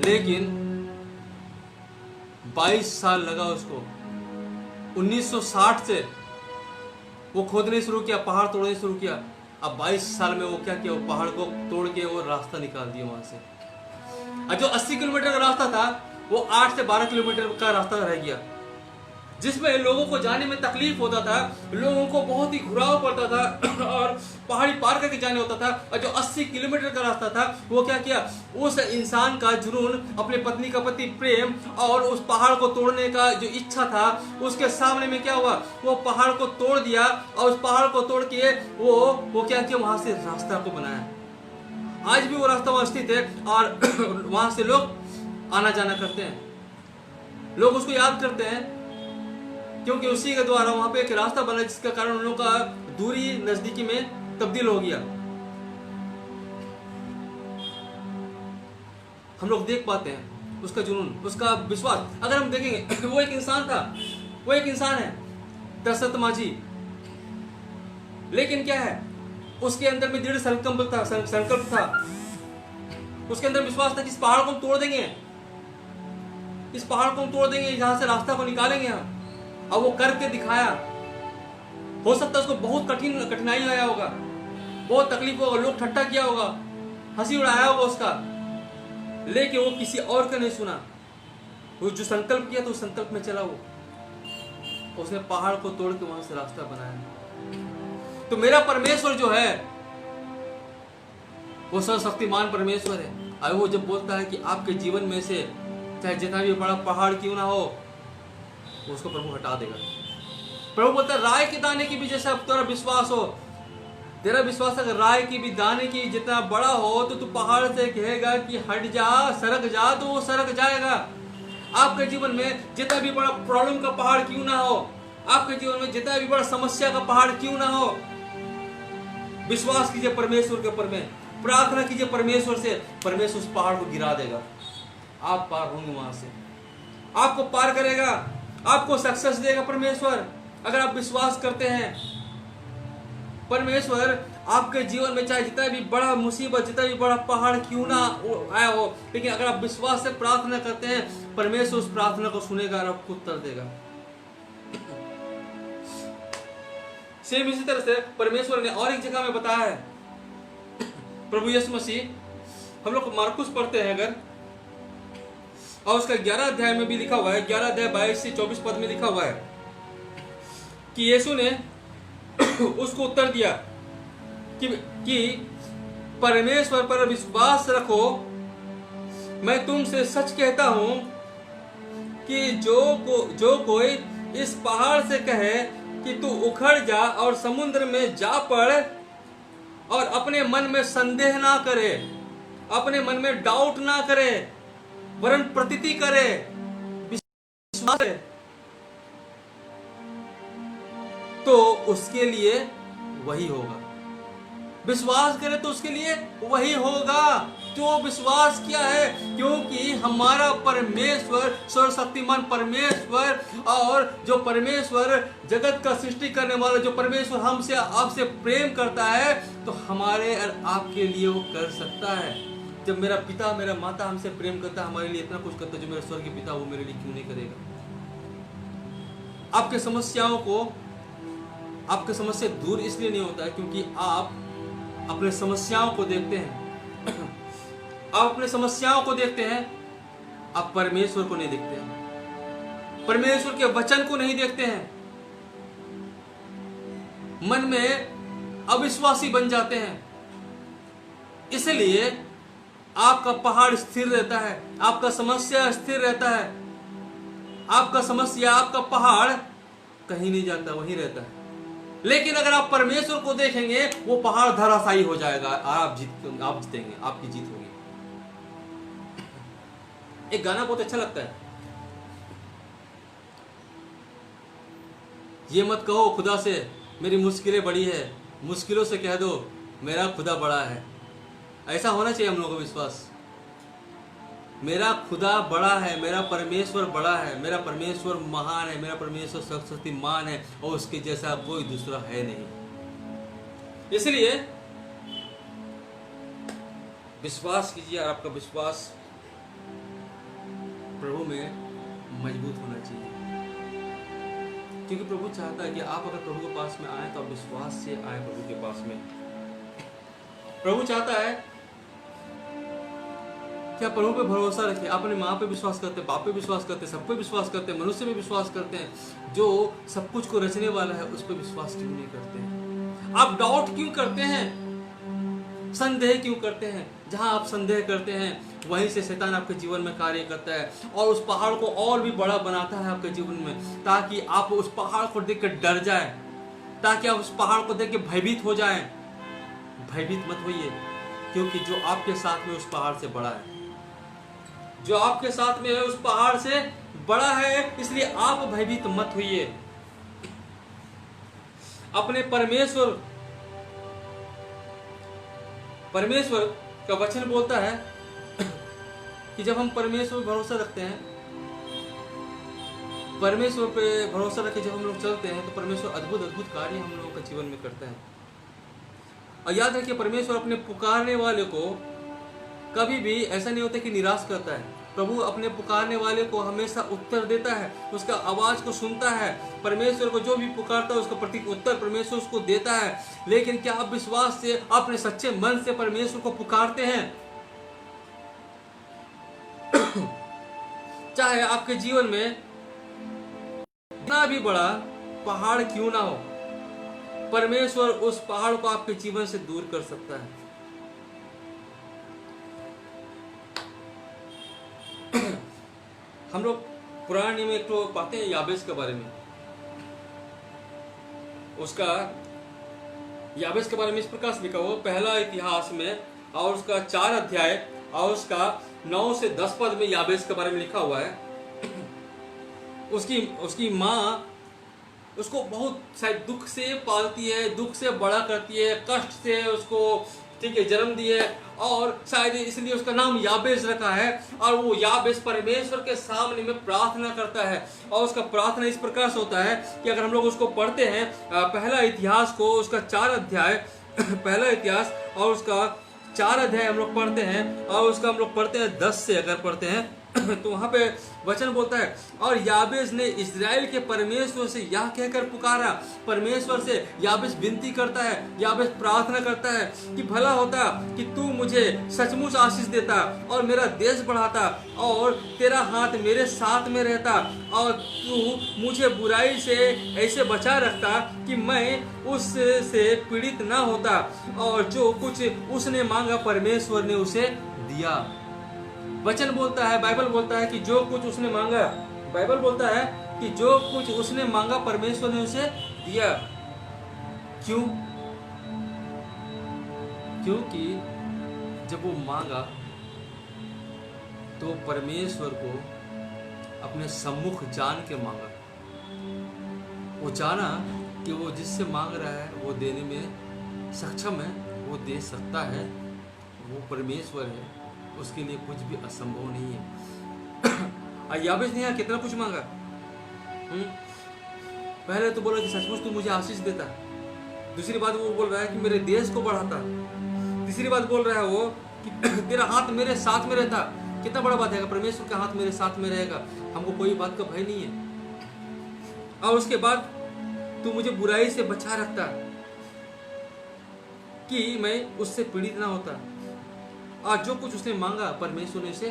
लेकिन 22 साल लगा उसको, 1960 से वो खोदने शुरू किया, पहाड़ तोड़ने शुरू किया। अब 22 साल में वो क्या किया, वो पहाड़ को तोड़ के वो रास्ता निकाल दिया वहां से। और जो 80 किलोमीटर का रास्ता था वो 8 से 12 किलोमीटर का रास्ता रह गया, जिसमें लोगों को जाने में तकलीफ होता था, लोगों को बहुत ही घुराव पड़ता था और पहाड़ी पार करके जाने होता था। और जो 80 किलोमीटर का रास्ता था वो क्या किया, उस इंसान का जुनून, अपने पत्नी का प्रति प्रेम और उस पहाड़ को तोड़ने का जो इच्छा था, उसके सामने में क्या हुआ, वो पहाड़ को तोड़ दिया और उस पहाड़ को तोड़ के वो क्या किया, वहां से रास्ता को बनाया। आज भी वो रास्ता वहां स्थित है और वहां से लोग आना जाना करते हैं, लोग उसको याद करते हैं, क्योंकि उसी के द्वारा वहां पे एक रास्ता बना जिसका कारण उन लोगों का दूरी नजदीकी में तब्दील हो गया। हम लोग देख पाते हैं उसका जुनून, उसका विश्वास। अगर हम देखेंगे वो एक इंसान था, वो एक इंसान है दशरथ माझी, लेकिन क्या है, उसके अंदर में दृढ़ संकल्प था, उसके अंदर विश्वास था कि इस पहाड़ को हम तोड़ देंगे, इस पहाड़ को हम तोड़ देंगे, यहां से रास्ता को निकालेंगे हम। अब वो करके दिखाया। हो सकता है उसको बहुत कठिनाई आया होगा, बहुत तकलीफ होगा, लोग ठट्टा किया होगा, हंसी उड़ाया होगा उसका, लेकिन वो किसी और का नहीं सुना। वो जो संकल्प किया तो उस संकल्प में चला, वो उसने पहाड़ को तोड़ के वहां से रास्ता बनाया। तो मेरा परमेश्वर जो है वो सर्वशक्तिमान परमेश्वर है। और वो जब बोलता है कि आपके जीवन में से चाहे जितना भी बड़ा पहाड़ क्यों ना हो, उसको प्रभु हटा देगा। प्रभु बोलता है राय के दाने की भी जैसा तेरा विश्वास हो, तेरा विश्वास अगर राय की भी दाने की जितना बड़ा हो तो तू पहाड़ से कहेगा कि हट जा, सरक जा, तो वो सरक जाएगा। आपके जीवन में जितना भी बड़ा प्रॉब्लम का पहाड़ क्यों ना हो, आपके जीवन में जितना भी बड़ा समस्या का पहाड़ क्यों ना हो, विश्वास कीजिए परमेश्वर के ऊपर में, प्रार्थना कीजिए परमेश्वर से, परमेश्वर उस पहाड़ को गिरा देगा। आप पार होंगे, वहां से आपको पार करेगा, आपको सक्सेस देगा परमेश्वर। अगर आप विश्वास करते हैं, परमेश्वर आपके जीवन में चाहे जितना भी बड़ा मुसीबत, जितना भी बड़ा पहाड़ क्यों ना आया हो, लेकिन अगर आप विश्वास से प्रार्थना करते हैं, परमेश्वर उस प्रार्थना को सुनेगा और आपको उत्तर देगा। सेम इसी तरह से परमेश्वर ने और एक जगह में बताया है, प्रभु यीशु मसीह, हम लोग मार्कुस पढ़ते हैं अगर, और उसका 11 अध्याय में भी लिखा हुआ है, 11 अध्याय 22 से 24 पद में लिखा हुआ है कि यीशु ने उसको उत्तर दिया कि परमेश्वर पर विश्वास रखो, मैं तुमसे सच कहता हूं कि जो कोई इस पहाड़ से कहे कि तू उखड़ जा और समुद्र में जा पड़, और अपने मन में संदेह ना करे, अपने मन में डाउट ना करे, वरन प्रतीति करे, विश्वास करे, तो उसके लिए वही होगा। विश्वास करे तो उसके लिए वही होगा। जो विश्वास किया है, क्योंकि हमारा परमेश्वर सर्वशक्तिमान परमेश्वर, और जो परमेश्वर जगत का सृष्टि करने वाला, जो परमेश्वर हमसे आपसे प्रेम करता है, तो हमारे और आपके लिए वो कर सकता है। जब मेरा पिता मेरा माता हमसे प्रेम करता है, हमारे लिए इतना कुछ करता है, जो मेरा स्वर्गीय पिता वो मेरे लिए क्यों नहीं करेगा। आपके समस्या दूर इसलिए नहीं होता है क्योंकि आप अपने समस्याओं को देखते हैं। आप अपने समस्याओं को देखते हैं, आप परमेश्वर को नहीं देखते हैं। परमेश्वर के वचन को नहीं देखते हैं, मन में अविश्वासी बन जाते हैं। इसलिए आपका पहाड़ स्थिर रहता है, आपका समस्या स्थिर रहता है, आपका समस्या, आपका पहाड़ कहीं नहीं जाता, वहीं रहता है। लेकिन अगर आप परमेश्वर को देखेंगे, वो पहाड़ धराशायी हो जाएगा, आप जीतेंगे, आपकी जीत होगी। एक गाना बहुत अच्छा लगता है, ये मत कहो खुदा से मेरी मुश्किलें बड़ी है, मुश्किलों से कह दो मेरा खुदा बड़ा है। ऐसा होना चाहिए हम लोगों का विश्वास। मेरा खुदा बड़ा है, मेरा परमेश्वर बड़ा है, मेरा परमेश्वर महान है, मेरा परमेश्वर शक्तिमान है और उसके जैसा कोई दूसरा है नहीं। इसलिए विश्वास कीजिए, और आपका विश्वास प्रभु में मजबूत होना चाहिए, क्योंकि प्रभु चाहता है कि आप अगर प्रभु के पास में आए तो आप विश्वास से आए प्रभु के पास में। प्रभु चाहता है कि आप प्रभु पे भरोसा रखें। आप अपने माँ पे विश्वास करते हैं, बाप पे विश्वास करते हैं, सब पे विश्वास करते हैं, मनुष्य पे विश्वास करते हैं, जो सब कुछ को रचने वाला है उस पे विश्वास क्यों नहीं करते हैं? आप डाउट क्यों करते हैं? संदेह क्यों करते हैं? जहां आप संदेह करते हैं वहीं से शैतान आपके जीवन में कार्य करता है और उस पहाड़ को और भी बड़ा बनाता है आपके जीवन में, ताकि आप उस पहाड़ को देख कर डर जाए, ताकि आप उस पहाड़ को देख के भयभीत हो जाएं। भयभीत मत होइए, क्योंकि जो आपके साथ में उस पहाड़ से बड़ा है, जो आपके साथ में है उस पहाड़ से बड़ा है, इसलिए आप भयभीत मत होइए। अपने परमेश्वर का वचन बोलता है कि जब हम परमेश्वर पर भरोसा रखते हैं, परमेश्वर पे भरोसा रखे जब हम लोग चलते हैं, तो परमेश्वर अद्भुत अद्भुत कार्य हम लोगों के जीवन में करता है। और याद रखिए, परमेश्वर अपने पुकारने वाले को कभी भी ऐसा नहीं होता कि निराश करता है। प्रभु अपने पुकारने वाले को हमेशा उत्तर देता है, उसका आवाज को सुनता है। परमेश्वर को जो भी पुकारता है उसका प्रति उत्तर परमेश्वर उसको देता है। लेकिन क्या आप विश्वास से, अपने सच्चे मन से परमेश्वर को पुकारते हैं? चाहे आपके जीवन में इतना भी बड़ा पहाड़ क्यों ना हो, परमेश्वर उस पहाड़ को आपके जीवन से दूर कर सकता है। हम लोग पुराने नियम में एक तो पाते हैं याबेस के बारे में। उसका याबेस के बारे में इस प्रकार से लिखा हुआ, पहला इतिहास में और उसका 4 अध्याय और उसका 9 से 10 पद में याबेस के बारे में लिखा हुआ है। उसकी माँ उसको बहुत शायद दुख से पालती है, दुख से बड़ा करती है, कष्ट से उसको जन्म दी है, और शायद इसलिए उसका नाम याबेस रखा है। और वो याबेस परमेश्वर के सामने में प्रार्थना करता है, और उसका प्रार्थना इस प्रकार से होता है कि अगर हम लोग उसको पढ़ते हैं, पहला इतिहास को उसका 4 अध्याय पहला इतिहास और उसका 4 अध्याय हम लोग पढ़ते हैं, और उसका हम लोग पढ़ते हैं 10 से अगर पढ़ते हैं तो वहां पे वचन बोलता है, और याबेस ने इस्राएल के परमेश्वर से यह कहकर पुकारा। परमेश्वर से याबेस विनती करता है, याबेस प्रार्थना करता है कि भला होता कि तू मुझे सचमुच आशीष देता और मेरा देश बढ़ाता, और तेरा हाथ मेरे साथ में रहता, और तू मुझे बुराई से ऐसे बचा रखता कि मैं उससे पीड़ित ना होता। और जो कुछ उसने मांगा परमेश्वर ने उसे दिया। वचन बोलता है, बाइबल बोलता है कि जो कुछ उसने मांगा, बाइबल बोलता है कि जो कुछ उसने मांगा परमेश्वर ने उसे दिया। क्यों? क्योंकि जब वो मांगा तो परमेश्वर को अपने सम्मुख जान के मांगा। वो जाना कि वो जिससे मांग रहा है वो देने में सक्षम है, वो दे सकता है, वो परमेश्वर है, उसके लिए कुछ भी असंभव नहीं है। याबेस ने यहाँ कितना कुछ मांगा। पहले तो बोला कि सचमुच तू मुझे आशीष देता, दूसरी बात वो बोल रहा है कि मेरे देश को बढ़ाता, तीसरी बात बोल रहा है वो कि तेरा हाथ मेरे साथ में रहता। कितना बड़ा बात है, परमेश्वर का हाथ मेरे साथ में रहेगा, हमको कोई बात का भय नहीं है। और उसके बाद तू मुझे बुराई से बचा रखता कि मैं उससे पीड़ित ना होता, और जो कुछ उसने मांगा परमेश्वर ने उसे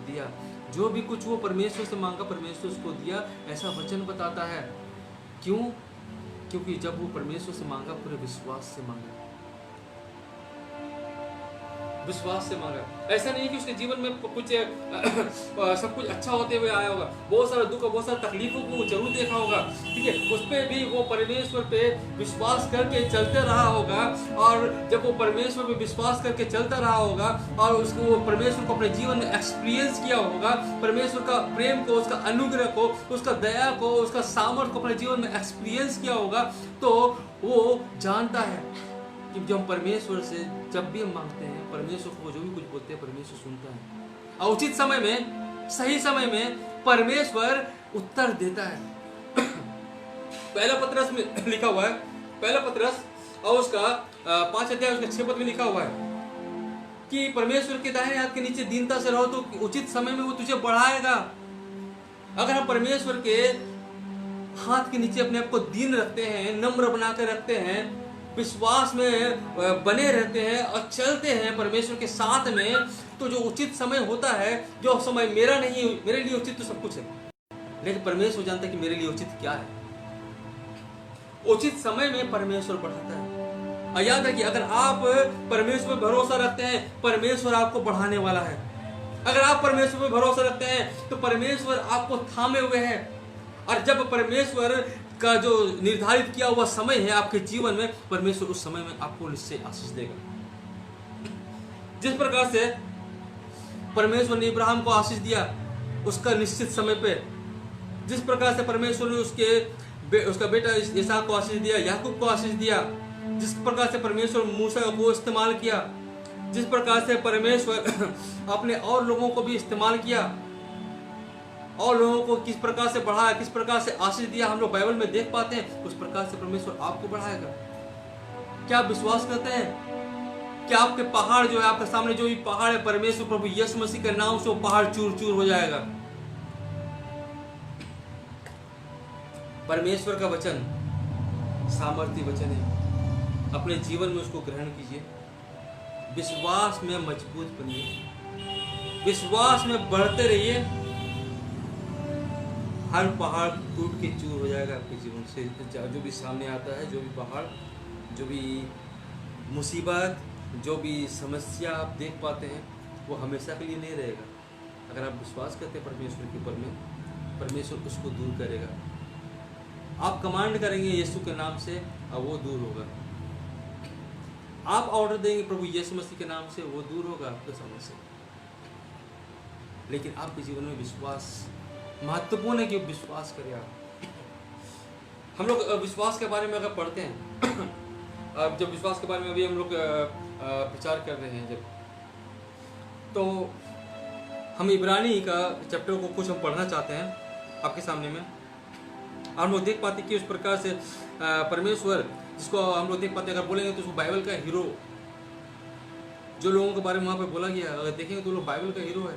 दिया। जो भी कुछ वो परमेश्वर से मांगा परमेश्वर उसको दिया, ऐसा वचन बताता है। क्यों? क्योंकि जब वो परमेश्वर से मांगा पूरे विश्वास से मांगा, विश्वास से मांगा। ऐसा नहीं कि उसके जीवन में कुछ सब कुछ अच्छा होते हुए आया होगा, बहुत सारा दुख, बहुत सारा तकलीफों को जरूर देखा होगा, ठीक है, उस पर भी वो परमेश्वर पे विश्वास करके चलते रहा होगा। और जब वो परमेश्वर पे विश्वास करके चलता रहा होगा और उसको परमेश्वर को अपने जीवन में एक्सपीरियंस किया होगा, परमेश्वर का प्रेम को, उसका अनुग्रह को, उसका दया को, उसका सामर्थ्य को अपने जीवन में एक्सपीरियंस किया होगा, तो वो जानता है कि जब परमेश्वर से जब भी हम मांगते हैं, परमेश्वर को जो भी कुछ बोलते हैं परमेश्वर सुनता है और उचित समय में, सही समय में परमेश्वर उत्तर देता है। पहला पत्रस में लिखा हुआ है, पहला पत्रस और उसका 5 अध्याय उसका 6 पद में लिखा हुआ है कि परमेश्वर के दाहिने हाथ के नीचे दीनता से रहो तो उचित समय में वो तुझे बढ़ाएगा। अगर हम परमेश्वर के हाथ के नीचे अपने आप को दीन रखते हैं, नम्र बना कर रखते हैं, विश्वास में बने रहते हैं और चलते हैं परमेश्वर के साथ में, तो जो उचित समय होता है, जो समय मेरा नहीं, मेरे लिए उचित तो सब कुछ है, लेकिन परमेश्वर जानता है कि मेरे लिए उचित क्या है। उचित समय में परमेश्वर बढ़ाता है। और याद है कि अगर आप परमेश्वर पर भरोसा रखते हैं, परमेश्वर आपको बढ़ाने वाला है। अगर आप परमेश्वर पर भरोसा रखते हैं तो परमेश्वर आपको थामे हुए है। और जब परमेश्वर का जो निर्धारित किया हुआ समय है आपके जीवन में, परमेश्वर उस समय में आपको निश्चय आशीष देगा। जिस प्रकार से परमेश्वर ने इब्राहिम को आशीष दिया उसका निश्चित समय पे, जिस प्रकार से परमेश्वर ने उसका बेटा इसहाक को आशीष दिया, याकूब को आशीष दिया, जिस प्रकार से परमेश्वर मूसा को इस्तेमाल किया, जिस प्रकार से परमेश्वर अपने और लोगों को भी इस्तेमाल किया और लोगों को किस प्रकार से बढ़ाया, किस प्रकार से आशीष दिया, हम लोग बाइबल में देख पाते हैं। उस प्रकार से परमेश्वर आपको बढ़ाएगा। क्या आप विश्वास करते हैं? क्या आपके पहाड़ जो है, आपके सामने जो भी पहाड़ है, परमेश्वर प्रभु यीशु मसीह के नाम से वो पहाड़ चूर चूर हो जाएगा। परमेश्वर का वचन सामर्थी वचन है। अपने जीवन में उसको ग्रहण कीजिए, विश्वास में मजबूत बनिए, विश्वास में बढ़ते रहिए। हर पहाड़ टूट के चूर हो जाएगा आपके जीवन से। जो भी सामने आता है, जो भी पहाड़, जो भी मुसीबत, जो भी समस्या आप देख पाते हैं, वो हमेशा के लिए नहीं रहेगा। अगर आप विश्वास करते हैं परमेश्वर के ऊपर में, परमेश्वर उसको दूर करेगा। आप कमांड करेंगे यीशु के नाम से और वो दूर होगा। आप ऑर्डर देंगे प्रभु यीशु मसीह के नाम से, वो दूर होगा आपके समस्या से। लेकिन आपके जीवन में विश्वास महत्वपूर्ण है कि विश्वास करें आप। हम लोग विश्वास के बारे में अगर पढ़ते हैं, अब जब विश्वास के बारे में अभी हम लोग विचार कर रहे हैं, जब तो हम इब्रानी का चैप्टर को कुछ हम पढ़ना चाहते हैं आपके सामने में। हम लोग देख पाते कि उस प्रकार से परमेश्वर, जिसको हम लोग देख पाते अगर बोलेंगे तो उसको बाइबल का हीरो, जो लोगों के बारे में वहाँ पे बोला गया, अगर देखेंगे तो लोग बाइबल का हीरो है।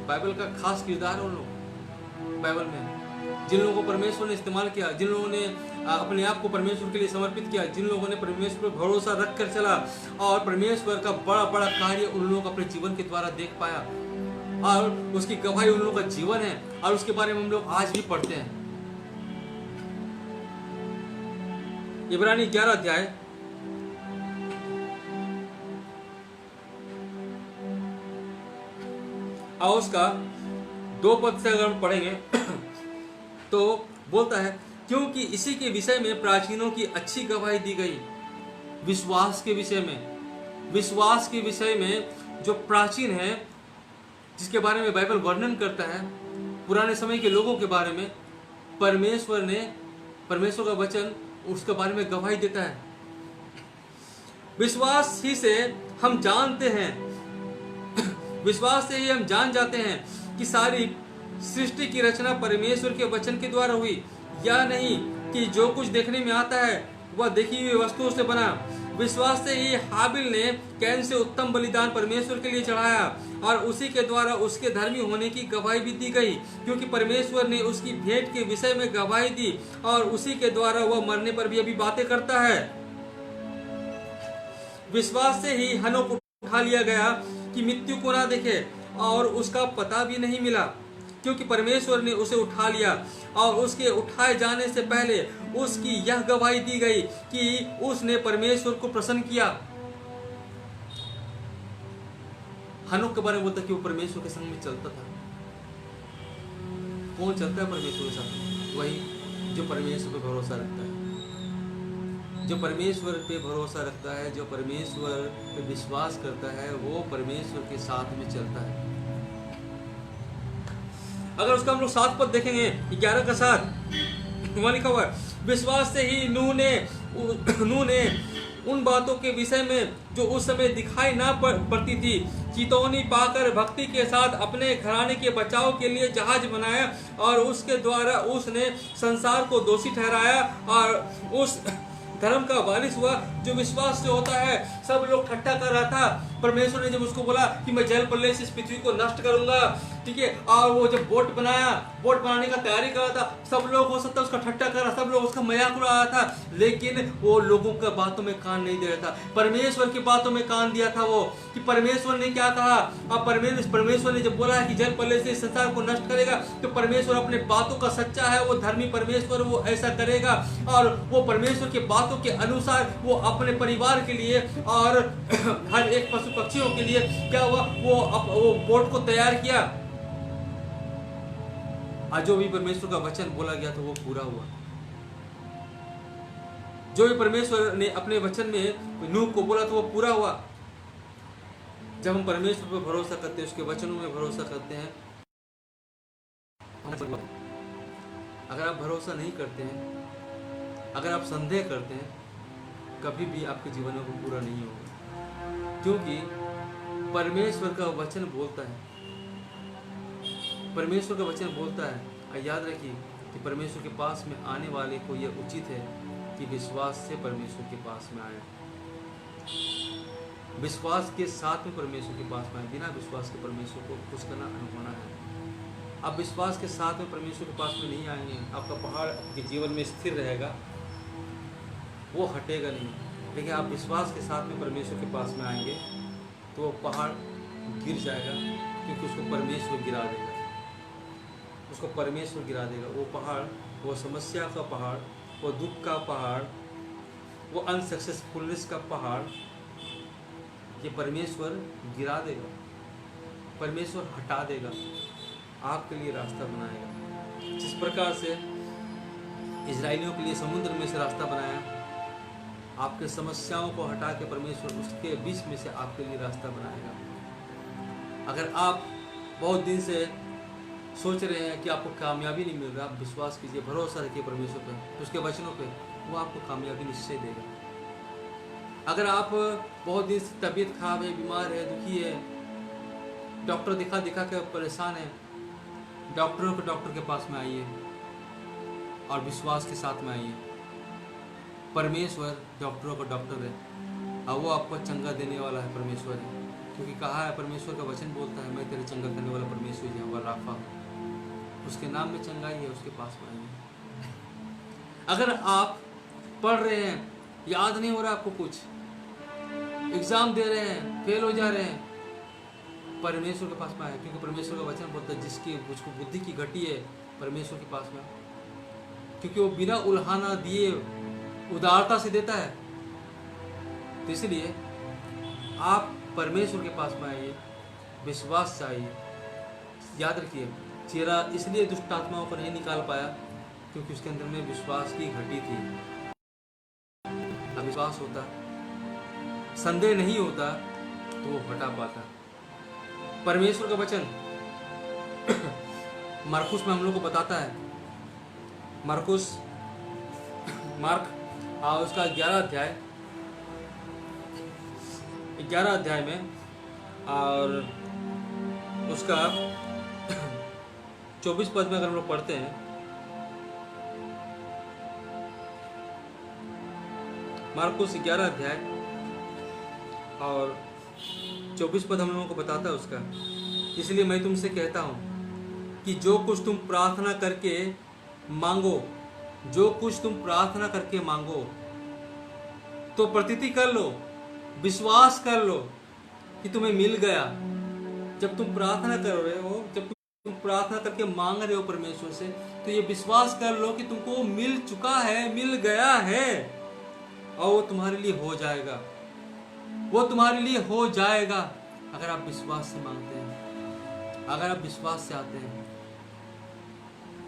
बाइबल का खास किरदार है उन लोग बाइबल में। जिन लोगों को परमेश्वर ने इस्तेमाल किया, जिन लोगों ने अपने आप को परमेश्वर के लिए समर्पित किया, जिन लोगों ने परमेश्वर पर भरोसा रख कर चला और परमेश्वर का बड़ा बड़ा कार्य उन लोगों को अपने जीवन के द्वारा देख पाया और उसकी गवाही उन लोगों का जीवन है और उसके बारे में हम लोग आज भी पढ़ते हैं। इब्रानी 11 अध्याय और उसका 2 पद से अगर हम पढ़ेंगे तो बोलता है, क्योंकि इसी के विषय में प्राचीनों की अच्छी गवाही दी गई। विश्वास के विषय में, विश्वास के विषय में जो प्राचीन है, जिसके बारे में बाइबल वर्णन करता है, पुराने समय के लोगों के बारे में परमेश्वर का वचन उसके बारे में गवाही देता है। विश्वास ही से हम जानते हैं, विश्वास से ही हम जान जाते हैं कि सारी सृष्टि की रचना परमेश्वर के वचन के द्वारा हुई, या नहीं कि जो कुछ देखने में आता है वह देखी हुई वस्तुओं से बना। विश्वास से ही हाबिल ने कैन से उत्तम बलिदान परमेश्वर के लिए चढ़ाया और उसी के द्वारा उसके धर्मी होने की गवाही भी दी गई, क्योंकि परमेश्वर ने उसकी भेंट के विषय में गवाही दी और उसी के द्वारा वह मरने पर भी अभी बातें करता है। विश्वास से ही हनोक उठा लिया गया कि मृत्यु को ना देखे और उसका पता भी नहीं मिला, क्योंकि परमेश्वर ने उसे उठा लिया। और उसके उठाए जाने से पहले उसकी यह गवाही दी गई कि उसने परमेश्वर को प्रसन्न किया। हनोक के बारे में बोलता कि वो परमेश्वर के संग में चलता था। कौन चलता है परमेश्वर के साथ? वही जो परमेश्वर पे भरोसा रखता है, जो परमेश्वर पे भरोसा रखता है, जो परमेश्वर पे विश्वास करता है, वो परमेश्वर के साथ में चलता है। अगर उसका हम लोग 7 पद देखेंगे, 11 का 7, वहां लिखा हुआ है, विश्वास से ही नूह ने उन बातों के विषय में जो उस समय दिखाई ना पड़ती थी, चेतावनी पाकर भक्ति के साथ अपने घराने के बचाव के लिए जहाज बनाया, और उसके द्वारा उसने संसार को दोषी ठहराया और उस धर्म का वारिस हुआ जो विश्वास से होता है। सब लोग ठट्ठा कर रहा था। परमेश्वर ने जब उसको बोला कि मैं जल प्रलय से इस पृथ्वी को नष्ट करूंगा, ठीक है, और वो जब बोट बनाने का तैयारी कर रहा था, सब लोग हो सकता है उसका ठट्ठा कर रहा, सब लोग उसका मजाक उड़ा रहा था, लेकिन वो लोगों के बातों में कान नहीं दे रहा था। परमेश्वर की बातों में कान दिया था वो, कि परमेश्वर ने क्या कहा। अब परमेश्वर ने जब बोला है कि जल प्रलय से संसार को नष्ट करेगा, तो परमेश्वर अपने बातों का सच्चा है, वो धर्मी परमेश्वर, वो ऐसा करेगा। और वो परमेश्वर की बातों के अनुसार वो अपने परिवार के लिए और हर एक पशु पक्षियों के लिए क्या हुआ, वो बोट को तैयार किया। आज जो भी परमेश्वर का वचन बोला गया था वो पूरा हुआ। जो भी परमेश्वर ने अपने वचन में नूह को बोला था वो पूरा हुआ। जब हम परमेश्वर पर भरोसा करते हैं, उसके वचनों में भरोसा करते हैं, अगर आप भरोसा नहीं करते हैं, अगर आप संदेह करते हैं, कभी भी आपके जीवन में वो पूरा नहीं होगा। क्योंकि परमेश्वर का वचन बोलता है, परमेश्वर का वचन बोलता है। और याद रखिए कि परमेश्वर के पास में आने वाले को यह उचित है कि विश्वास से परमेश्वर के पास में आए, विश्वास के साथ में परमेश्वर के पास में आए। बिना विश्वास के परमेश्वर को खुश करना अनहोना है। आप विश्वास के साथ में परमेश्वर के पास में नहीं आएंगे, आपका पहाड़ आपके जीवन में स्थिर रहेगा, वो हटेगा नहीं। लेकिन आप विश्वास के साथ में परमेश्वर के पास में आएंगे तो वो पहाड़ गिर जाएगा, क्योंकि उसको परमेश्वर गिरा देगा, उसको परमेश्वर गिरा देगा। वो पहाड़, वो समस्या का पहाड़, वो दुख का पहाड़, वो अनसक्सेसफुलनेस का पहाड़, ये परमेश्वर गिरा देगा, परमेश्वर हटा देगा, आपके लिए रास्ता बनाएगा। जिस प्रकार से इजराइलियों के लिए समुद्र में से रास्ता बनाया, आपके समस्याओं को हटा के परमेश्वर उसके बीच में से आपके लिए रास्ता बनाएगा। अगर आप बहुत दिन से सोच रहे हैं कि आपको कामयाबी नहीं मिल रहा, आप विश्वास कीजिए, भरोसा रखिए परमेश्वर पर, उसके वचनों पे, वो आपको कामयाबी निश्चय देगा। अगर आप बहुत दिन से तबीयत खराब है, बीमार है, दुखी है, डॉक्टर दिखा के परेशान है, डॉक्टर के पास में आइए और विश्वास के साथ में आइए। परमेश्वर डॉक्टरों का डॉक्टर है और वो आपको चंगा देने वाला है। परमेश्वर है, क्योंकि कहा है, परमेश्वर का वचन बोलता है, मैं तेरे चंगा करने वाला परमेश्वर यहोवा राफा, उसके नाम में चंगाई है, उसके पास में आइए। अगर आप पढ़ रहे हैं, याद नहीं हो रहा आपको कुछ, एग्जाम दे रहे हैं, फेल हो जा रहे हैं, परमेश्वर के पास में आए, क्योंकि परमेश्वर का वचन बोलता है जिसकी मुझको बुद्धि की घटी है, परमेश्वर के पास में, क्योंकि वो बिना उल्हाना दिए उदारता से देता है। तो इसलिए आप परमेश्वर के पास में आइए, विश्वास से आइए। याद रखिए, चेहरा इसलिए दुष्ट आत्माओं को नहीं निकाल पाया क्योंकि उसके अंदर में विश्वास की घटी थी। अविश्वास होता, संदेह नहीं होता, तो वो हटा पाता। परमेश्वर का वचन मार्कुस में हम लोग को बताता है, मार्क उसका 11 अध्याय में और उसका 24 पद में अगर हम लोग पढ़ते हैं, मार्कुस 11 अध्याय और 24 पद हम लोगों को बताता है उसका। इसलिए मैं तुमसे कहता हूं कि जो कुछ तुम प्रार्थना करके मांगो तो प्रतीति कर लो, विश्वास कर लो कि तुम्हें मिल गया, जब तुम प्रार्थना कर रहे हो, जब तुम प्रार्थना करके मांग रहे हो परमेश्वर से, तो ये विश्वास कर लो कि तुमको मिल चुका है, मिल गया है, और वो तुम्हारे लिए हो जाएगा। वो तुम्हारे लिए हो जाएगा अगर आप विश्वास से मांगते हैं, अगर आप विश्वास से आते हैं,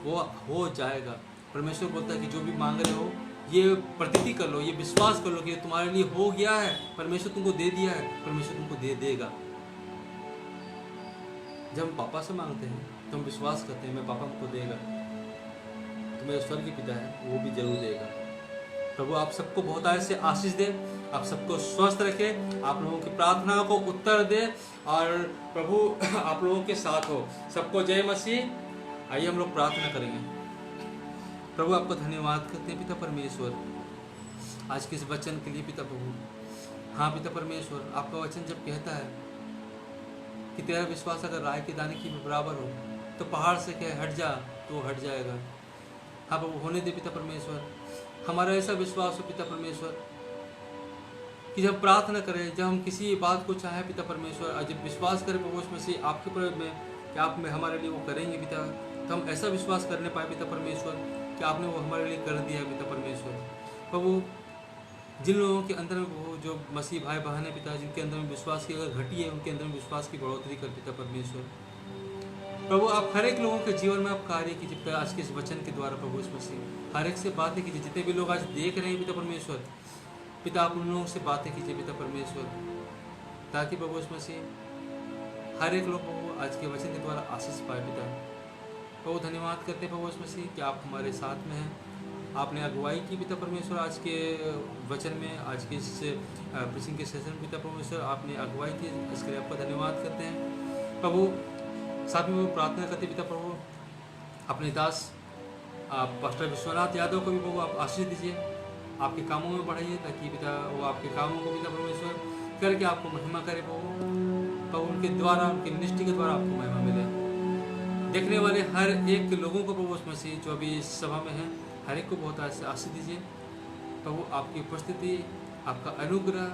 वो हो जाएगा। परमेश्वर बोलता है कि जो भी मांग रहे हो ये प्रतीति कर लो, ये विश्वास कर लो कि तुम्हारे लिए हो गया है, परमेश्वर तुमको दे दिया है, परमेश्वर तुमको दे देगा। जब हम पापा से मांगते हैं तो हम विश्वास करते हैं, मैं पापा हमको देगा, तो मेरा स्वर्गीय पिता है वो भी जरूर देगा। प्रभु आप सबको बहुत से आशीष दे, आप सबको स्वस्थ रखे, आप लोगों की प्रार्थना को उत्तर दे, और प्रभु आप लोगों के साथ हो। सबको जय मसीह। आइए हम लोग प्रार्थना करेंगे। प्रभु आपको धन्यवाद करते हैं पिता परमेश्वर, आज के इस वचन के लिए पिता प्रभु। हाँ पिता परमेश्वर, आपका वचन जब कहता है कि तेरा विश्वास अगर राय के दाने की बराबर हो तो पहाड़ से कहे हट जा तो हट जाएगा। हाँ प्रभु होने दे पिता परमेश्वर, हमारा ऐसा विश्वास हो पिता परमेश्वर कि जब प्रार्थना करें, जब हम किसी बात को चाहें पिता परमेश्वर, और जब विश्वास करें प्रभु उसमें से आपके ऊपर में कि आप में हमारे लिए वो करेंगे पिता, तो हम ऐसा विश्वास करने पाए पिता परमेश्वर कि आपने वो हमारे लिए कर दिया पिता परमेश्वर। प्रभु जिन लोगों के अंदर में वो जो मसीह भाई बहन है पिता, जिनके अंदर में विश्वास की अगर घटी है, उनके अंदर में विश्वास की बढ़ोतरी कर पिता परमेश्वर। प्रभु आप हर एक लोगों के जीवन में आप कार्य कीजिए पिता, आज के इस वचन के द्वारा प्रभु इस मसीह हर एक से बातें कीजिए। जितने भी लोग आज देख रहे हैं पिता परमेश्वर, पिता आप उन लोगों से बातें कीजिए पिता परमेश्वर, ताकि प्रभु इस मसीह हर एक लोग प्रभु आज के वचन के द्वारा आशीष पाए पिता। प्रभु धन्यवाद करते हैं प्रभु इस मसीह कि आप हमारे साथ में हैं, आपने अगुवाई की पिता परमेश्वर आज के वचन में, आज के इस प्रीचिंग के सेशन पिता परमेश्वर आपने अगुवाई की, इसके लिए आपका धन्यवाद करते हैं प्रभु। साथ में वो प्रार्थना करते पिता प्रभु अपने दास आप पास्टर विश्वनाथ यादव को भी प्रभु आप आशीष दीजिए, आपके कामों में बढ़ाइए, ताकि पिता वो आपके कामों को पिता परमेश्वर करके आपको महिमा करे प्रभु, उनके द्वारा, उनके मिनिस्ट्री के द्वारा आपको महिमा मिले। देखने वाले हर एक लोगों को प्रभु उसमें से जो अभी इस सभा में है, हर एक को बहुत आशीष दीजिए प्रभु। आपकी उपस्थिति, आपका अनुग्रह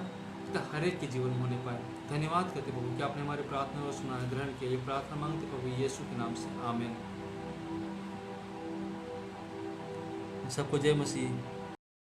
हर एक के जीवन में होने पाए। धन्यवाद करते प्रभु कि आपने हमारी प्रार्थना को सुना, ग्रहण किया। ये प्रार्थना मांगते प्रभु यीशु के नाम से, आमीन। सबको जय मसीह।